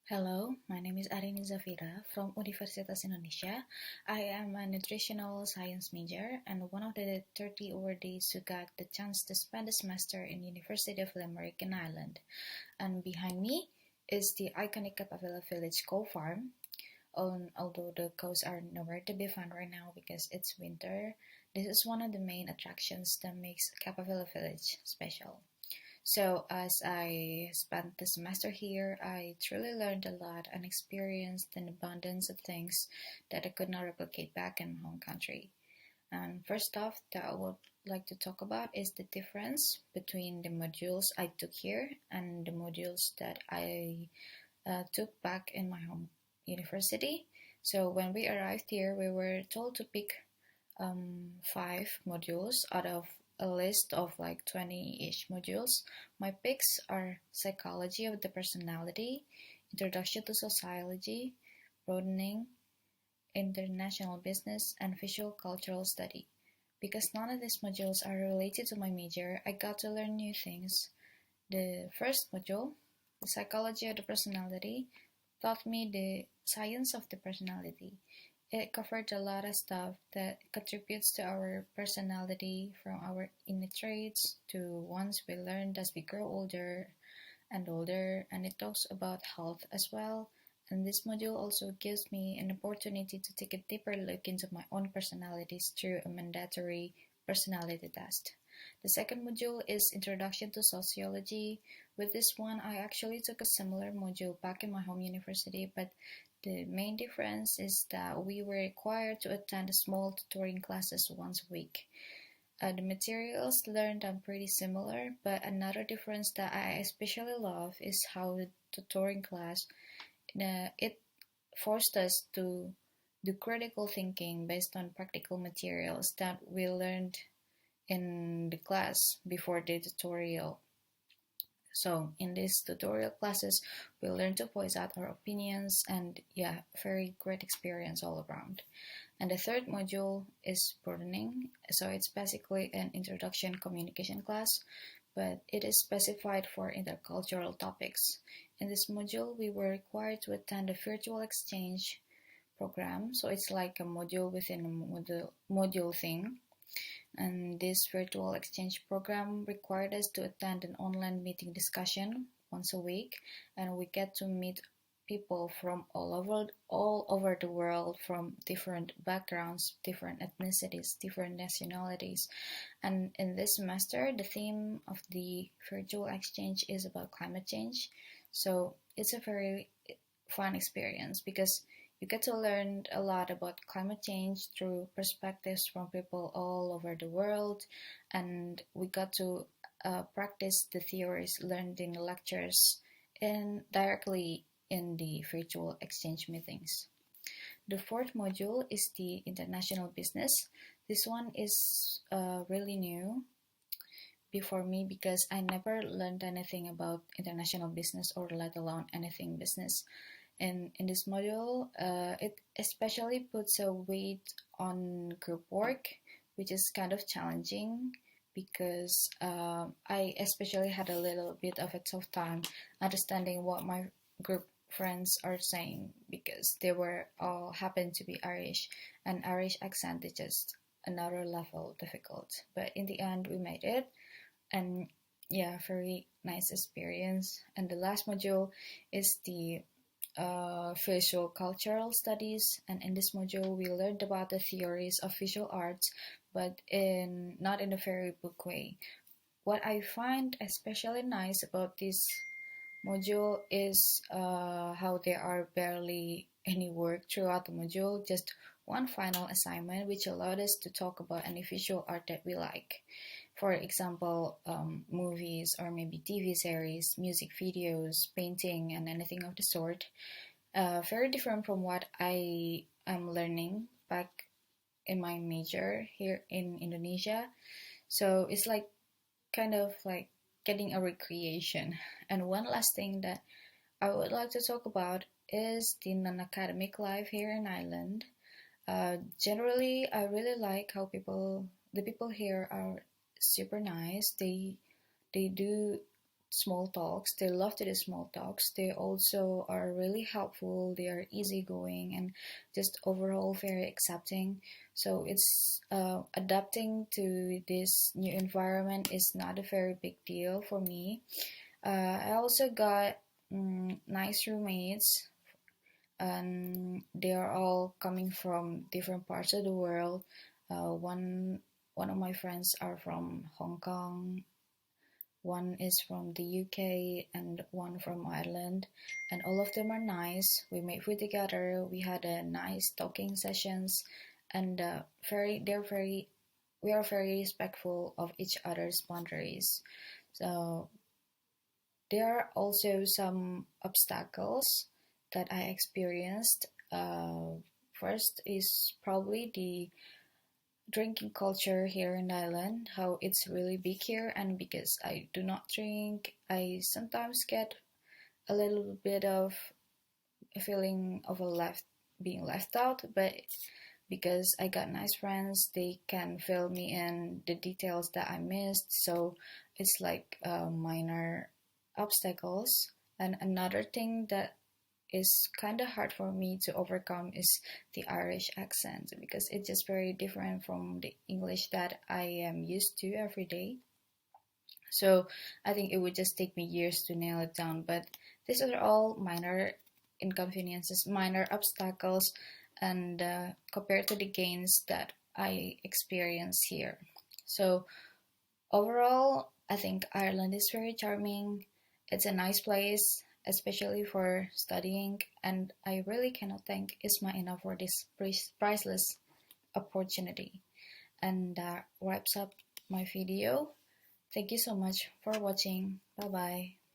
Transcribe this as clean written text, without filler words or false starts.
Hello, my name is Arini Zafira from Universitas Indonesia. I am a nutritional science major and one of the 30 awardees who got the chance to spend a semester in University of Limerick in Ireland. And behind me is the iconic Capavilla Village coal farm. Although the cows are nowhere to be found right now because it's winter, this is one of the main attractions that makes Capavilla Village special. So, as I spent the semester here, I truly learned a lot and experienced an abundance of things that I could not replicate back in my home country. And first off, that I would like to talk about is the difference between the modules I took here and the modules that I took back in my home university. So, when we arrived here, we were told to pick 5 modules out of a list of like 20-ish modules. My picks are psychology of the personality, introduction to sociology, broadening, international business, and visual cultural study. Because none of these modules are related to my major, I got to learn new things. The first module, the psychology of the personality, taught me the science of the personality. It covered a lot of stuff that contributes to our personality, from our innate traits to ones we learned as we grow older and older, and it talks about health as well. And this module also gives me an opportunity to take a deeper look into my own personalities through a mandatory personality test. The second module is Introduction to Sociology. With this one, I actually took a similar module back in my home university, but the main difference is that we were required to attend small tutoring classes once a week. The materials learned are pretty similar, but another difference that I especially love is how the tutoring class it forced us to do critical thinking based on practical materials that we learned in the class before the tutorial. So in these tutorial classes, we learn to voice out our opinions, and yeah, very great experience all around. And the third module is broadening. So it's basically an introduction communication class, but it is specified for intercultural topics. In this module, we were required to attend a virtual exchange program. So it's like a module within a module thing. And this virtual exchange program required us to attend an online meeting discussion once a week, and we get to meet people from all over the world, from different backgrounds, different ethnicities, different nationalities. And in this semester, the theme of the virtual exchange is about climate change. So it's a very fun experience because you get to learn a lot about climate change through perspectives from people all over the world, and we got to practice the theories learned in the lectures and directly in the virtual exchange meetings. The fourth module is the international business. This one is really new before me because I never learned anything about international business or let alone anything business. And in this module, it especially puts a weight on group work, which is kind of challenging because I especially had a little bit of a tough time understanding what my group friends are saying because they were all happened to be Irish, and Irish accent is just another level difficult. But in the end, we made it, and yeah, very nice experience. And the last module is the visual cultural studies, and in this module we learned about the theories of visual arts, but not in a very book way. What I find especially nice about this module is how there are barely any work throughout the module, just one final assignment which allowed us to talk about any visual art that we like. For example, movies or maybe TV series, music videos, painting, and anything of the sort. Very different from what I am learning back in my major here in Indonesia. So it's like kind of like getting a recreation. And one last thing that I would like to talk about is the non-academic life here in Ireland. Generally, I really like how the people here are super nice. They do small talks. They love to do small talks. They also are really helpful. They are easygoing and just overall very accepting. So it's adapting to this new environment is not a very big deal for me. I also got nice roommates, and they are all coming from different parts of the world. One of my friends are from Hong Kong, one is from the UK, and one from Ireland, and all of them are nice. We made food together. We had a nice talking sessions, and we are very respectful of each other's boundaries. So there are also some obstacles that I experienced. First is probably the drinking culture here in Ireland, how it's really big here, and because I do not drink, I sometimes get a little bit of a feeling of being left out, but because I got nice friends, they can fill me in the details that I missed, so it's like minor obstacles. And another thing that is kind of hard for me to overcome is the Irish accent, because it's just very different from the English that I am used to every day. So I think it would just take me years to nail it down. But these are all minor inconveniences, minor obstacles, and compared to the gains that I experience here. So overall, I think Ireland is very charming. It's a nice place, especially for studying, and I really cannot thank IISMA enough for this priceless opportunity. And that wraps up my video. Thank you so much for watching. Bye bye.